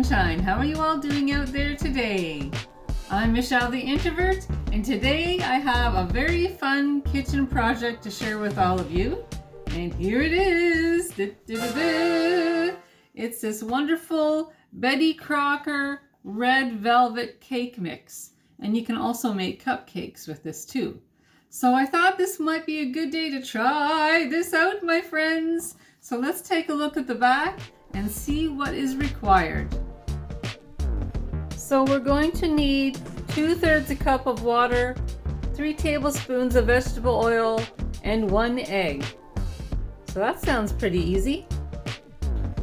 sunshine. How are you all doing out there today? I'm Michelle the Introvert, and today I have a very fun kitchen project to share with all of you. And here it is. It's this wonderful Betty Crocker red velvet cake mix. And you can also make cupcakes with this too. So I thought this might be a good day to try this out, my friends. So let's take a look at the back and see what is required. So we're going to need 2/3 a cup of water, 3 tablespoons of vegetable oil, and 1 egg. So that sounds pretty easy.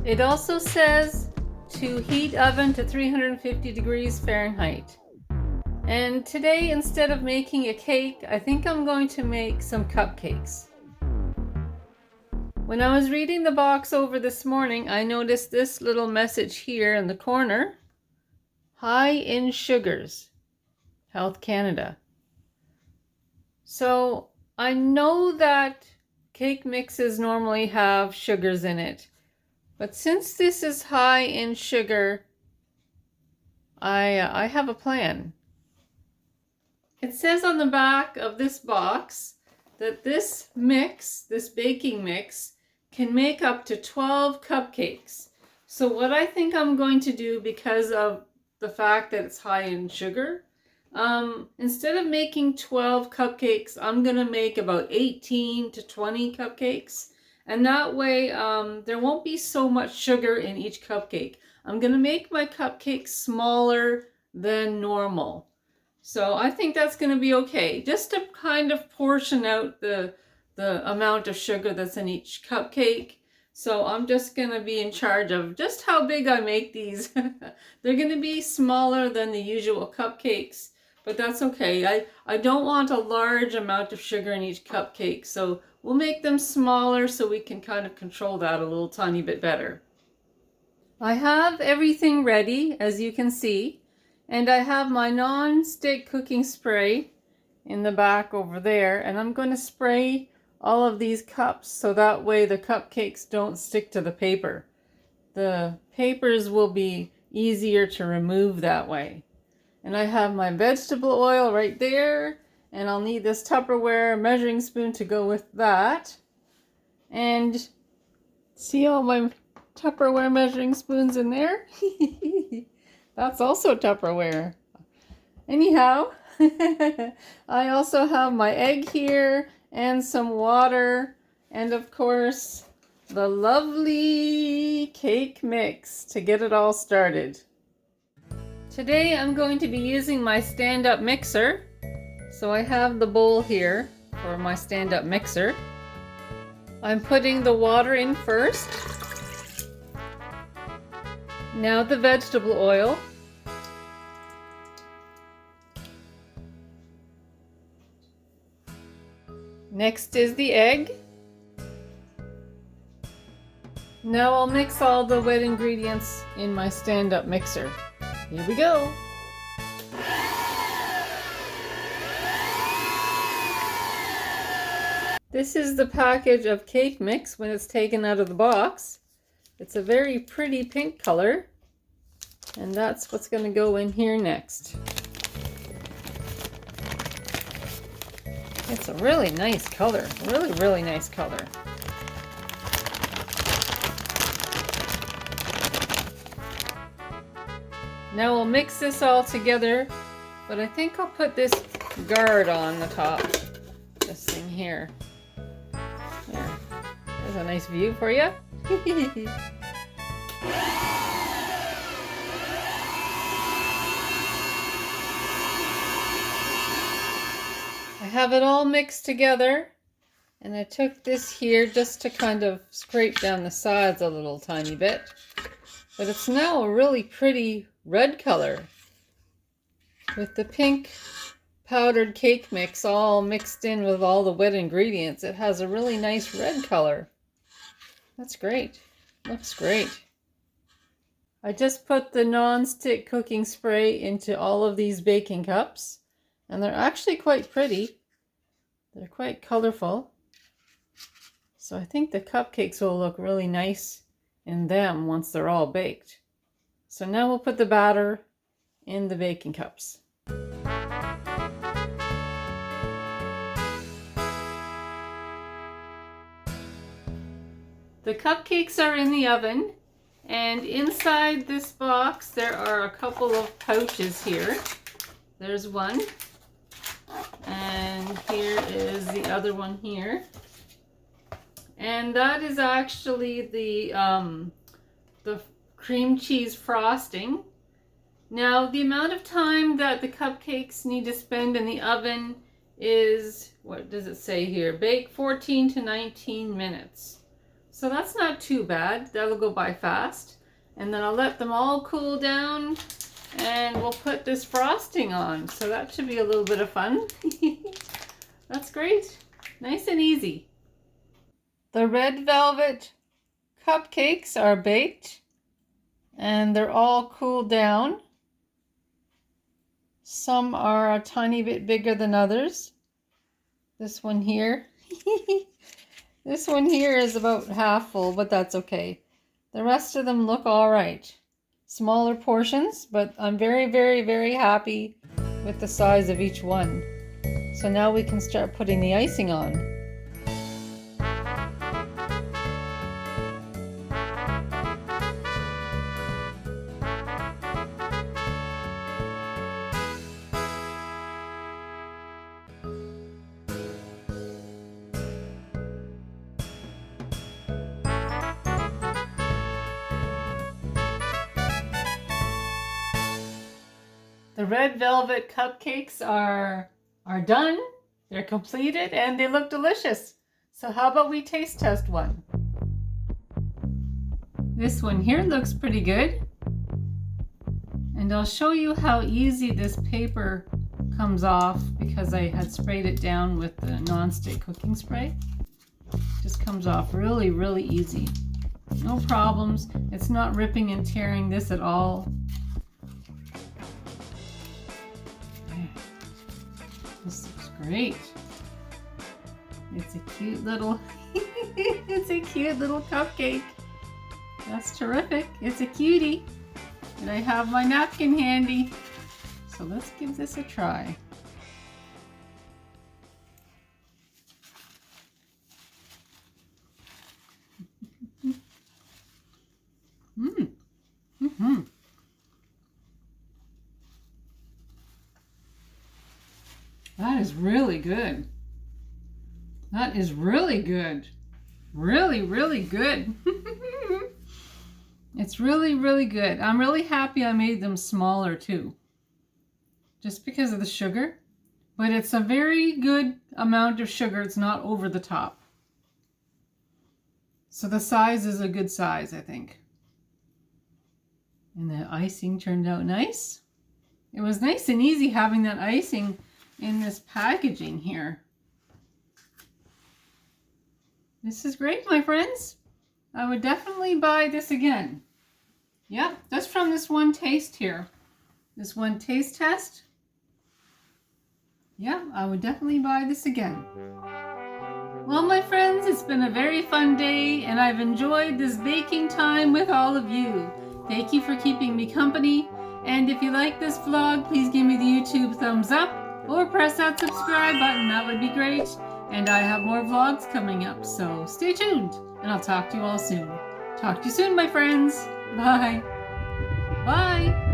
It also says to heat oven to 350 degrees Fahrenheit. And today, instead of making a cake, I think I'm going to make some cupcakes. When I was reading the box over this morning, I noticed this little message here in the corner. High in sugars, Health Canada. So I know that cake mixes normally have sugars in it, but since this is high in sugar, I have a plan. It says on the back of this box that this mix, this baking mix, can make up to 12 cupcakes. So what I think I'm going to do, because of the fact that it's high in sugar, instead of making 12 cupcakes, I'm going to make about 18 to 20 cupcakes. And that way there won't be so much sugar in each cupcake. I'm going to make my cupcakes smaller than normal. So I think that's going to be okay, just to kind of portion out the amount of sugar that's in each cupcake. So I'm just going to be in charge of just how big I make these. They're going to be smaller than the usual cupcakes, but that's okay. I don't want a large amount of sugar in each cupcake, so we'll make them smaller so we can kind of control that a little tiny bit better. I have everything ready, as you can see. And I have my non-stick cooking spray in the back over there, and I'm going to spray all of these cups so that way the cupcakes don't stick to the paper. The papers will be easier to remove that way. And I have my vegetable oil right there, and I'll need this Tupperware measuring spoon to go with that. And see all my Tupperware measuring spoons in there? That's also Tupperware. Anyhow, I also have my egg here and some water, and of course the lovely cake mix to get it all started. Today I'm going to be using my stand-up mixer. So I have the bowl here for my stand-up mixer. I'm putting the water in first. Now the vegetable oil. Next is the egg. Now I'll mix all the wet ingredients in my stand-up mixer. Here we go. This is the package of cake mix when it's taken out of the box. It's a very pretty pink color, and that's what's going to go in here next. It's a really nice color, really nice color. Now we'll mix this all together, but I think I'll put this guard on the top, this thing here. There, there's a nice view for you. I have it all mixed together, and I took this here just to kind of scrape down the sides a little tiny bit. But it's now a really pretty red color with the pink powdered cake mix all mixed in with all the wet ingredients. It has a really nice red color. That's great. Looks great. I just put the non-stick cooking spray into all of these baking cups, and they're actually quite pretty. They're quite colorful. So I think the cupcakes will look really nice in them once they're all baked. So now we'll put the batter in the baking cups. The cupcakes are in the oven, and inside this box there are a couple of pouches here. There's one, and here is the other one here. And that is actually the cream cheese frosting. Now, the amount of time that the cupcakes need to spend in the oven is, what does it say here? Bake 14 to 19 minutes. So that's not too bad. That'll go by fast. And then I'll let them all cool down and we'll put this frosting on. So that should be a little bit of fun. That's great. Nice and easy. The red velvet cupcakes are baked and they're all cooled down. Some are a tiny bit bigger than others. This one here. This one here is about half full, but that's okay. The rest of them look all right. Smaller portions, but I'm very, very, very happy with the size of each one. So now we can start putting the icing on. The red velvet cupcakes are done, they're completed, and they look delicious. So how about we taste test one? This one here looks pretty good. And I'll show you how easy this paper comes off because I had sprayed it down with the non-stick cooking spray. Just comes off really, really easy. No problems. It's not ripping and tearing this at all. This looks great. It's a cute little it's a cute little cupcake. That's terrific. It's a cutie. And I have my napkin handy. So let's give this a try. That is really good. That is really good. Really, really good. It's really, really good. I'm really happy I made them smaller too. Just because of the sugar. But it's a very good amount of sugar. It's not over the top. So the size is a good size, I think. And the icing turned out nice. It was nice and easy having that icing in this packaging here. This is great, my friends. I would definitely buy this again. Yeah, just from this one taste here. This one taste test. Yeah, I would definitely buy this again. Well, my friends, it's been a very fun day and I've enjoyed this baking time with all of you. Thank you for keeping me company. And if you like this vlog, please give me the YouTube thumbs up or press that subscribe button. That would be great. And I have more vlogs coming up, so stay tuned. And I'll talk to you all soon. Talk to you soon, my friends. Bye. Bye.